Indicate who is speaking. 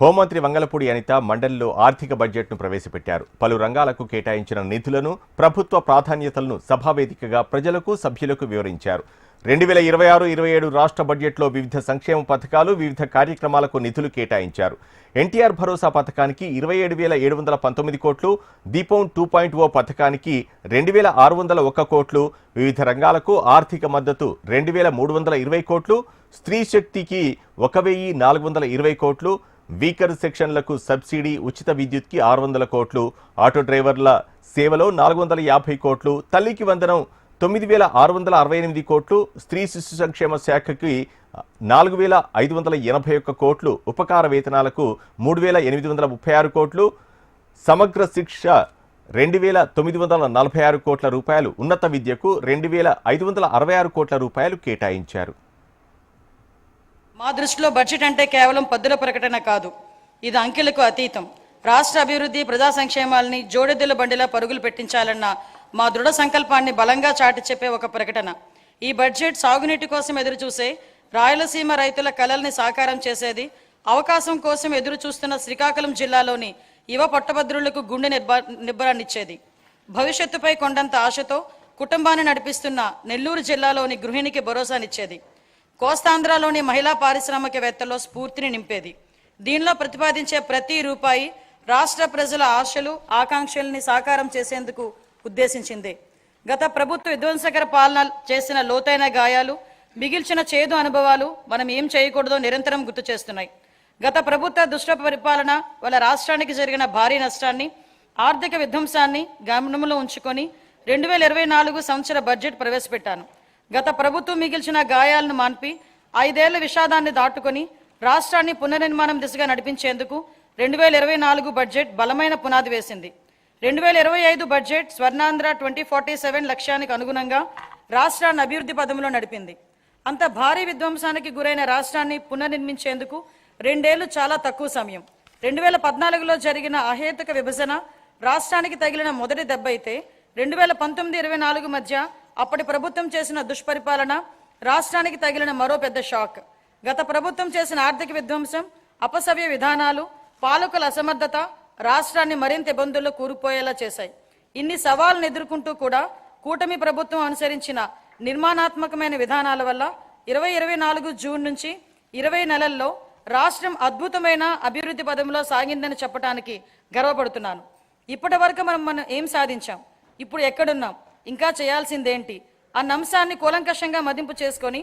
Speaker 1: హోంమంత్రి వంగలపూడి అనిత మండలిలో ఆర్థిక బడ్జెట్ను ప్రవేశపెట్టారు. పలు రంగాలకు కేటాయించిన నిధులను, ప్రభుత్వ ప్రాధాన్యతలను సభావేదికగా ప్రజలకు, సభ్యులకు వివరించారు. 2026-27 రాష్ట్ర బడ్జెట్లో వివిధ సంక్షేమ పథకాలు, వివిధ కార్యక్రమాలకు నిధులు కేటాయించారు. ఎన్టీఆర్ భరోసా పథకానికి 27,719 కోట్లు, దీపం 2.0 పథకానికి 2,601 కోట్లు, వివిధ రంగాలకు ఆర్థిక మద్దతు 2,320 కోట్లు, స్త్రీ శక్తికి 1,420 కోట్లు, వీకర్ సెక్షన్లకు సబ్సిడీ, ఉచిత విద్యుత్కి 600 కోట్లు, ఆటో డ్రైవర్ల సేవలో 450 కోట్లు, తల్లికి వందనం 9,668 కోట్లు, స్త్రీ శిశు సంక్షేమ శాఖకి 4,581 కోట్లు, ఉపకార వేతనాలకు 3,836 కోట్లు, సమగ్ర శిక్ష 2,946 కోట్ల రూపాయలు, ఉన్నత విద్యకు 2,566 కోట్ల రూపాయలు కేటాయించారు.
Speaker 2: మా దృష్టిలో బడ్జెట్ అంటే కేవలం పద్దుల ప్రకటన కాదు, ఇది అంకెలకు అతీతం. రాష్ట్ర అభివృద్ధి, ప్రజా సంక్షేమాలని జోడెద్దుల బండిలా పరుగులు పెట్టించాలన్న మా దృఢ సంకల్పాన్ని బలంగా చాటి చెప్పే ఒక ప్రకటన. ఈ బడ్జెట్ సాగునీటి కోసం ఎదురుచూసే రాయలసీమ రైతుల కలల్ని సాకారం చేసేది, అవకాశం కోసం ఎదురు చూస్తున్న శ్రీకాకుళం జిల్లాలోని యువ పట్టభద్రులకు గుండె నిబ్బరాన్నిచ్చేది, భవిష్యత్తుపై కొండంత ఆశతో కుటుంబాన్ని నడిపిస్తున్న నెల్లూరు జిల్లాలోని గృహిణికి భరోసానిచ్చేది, కోస్తాంధ్రలోని మహిళా పారిశ్రామికవేత్తల్లో స్ఫూర్తిని నింపేది. దీనిలో ప్రతిపాదించే ప్రతి రూపాయి రాష్ట్ర ప్రజల ఆశలు, ఆకాంక్షల్ని సాకారం చేసేందుకు ఉద్దేశించింది. గత ప్రభుత్వ విధ్వంసకర పాలన చేసిన లోతైన గాయాలు, మిగిల్చిన చేదు అనుభవాలు మనం ఏం చేయకూడదో నిరంతరం గుర్తు చేస్తున్నాయి. గత ప్రభుత్వ దుష్ట పరిపాలన వల్ల రాష్ట్రానికి జరిగిన భారీ నష్టాన్ని, ఆర్థిక విధ్వంసాన్ని గమనంలో ఉంచుకొని 2024 సంవత్సర బడ్జెట్ ప్రవేశపెట్టాను. గత ప్రభుత్వం మిగిల్చిన గాయాలను మాన్పి 5 ఏళ్ల విషాదాన్ని దాటుకొని రాష్ట్రాన్ని పునర్నిర్మాణం దిశగా నడిపించేందుకు 2024 బడ్జెట్ బలమైన పునాది వేసింది. 2025 బడ్జెట్ స్వర్ణాంధ్ర 2047 లక్ష్యానికి అనుగుణంగా రాష్ట్రాన్ని అభివృద్ధి పదంలో నడిపింది. అంత భారీ విధ్వంసానికి గురైన రాష్ట్రాన్ని పునర్నిర్మించేందుకు 2 ఏళ్లు చాలా తక్కువ సమయం. 2014లో జరిగిన అహేతుక విభజన రాష్ట్రానికి తగిలిన మొదటి దెబ్బ అయితే 2019-24 మధ్య అప్పటి ప్రభుత్వం చేసిన దుష్పరిపాలన రాష్ట్రానికి తగిలిన మరో పెద్ద షాక్. గత ప్రభుత్వం చేసిన ఆర్థిక విధ్వంసం, అపసవ్య విధానాలు, పాలకుల అసమర్థత రాష్ట్రాన్ని మరింత ఇబ్బందుల్లో కూరుకుపోయేలా చేశాయి. ఇన్ని సవాళ్లను ఎదుర్కొంటూ కూడా కూటమి ప్రభుత్వం అనుసరించిన నిర్మాణాత్మకమైన విధానాల వల్ల 2024 జూన్ నుంచి 20 నెలల్లో రాష్ట్రం అద్భుతమైన అభివృద్ధి పదంలో సాగిందని చెప్పడానికి గర్వపడుతున్నాను. ఇప్పటి వరకు మనం ఏం సాధించాం, ఇప్పుడు ఎక్కడున్నాం, ఇంకా చేయాల్సిందేంటి అన్న అంశాన్ని కూలంకషంగా మదింపు చేసుకొని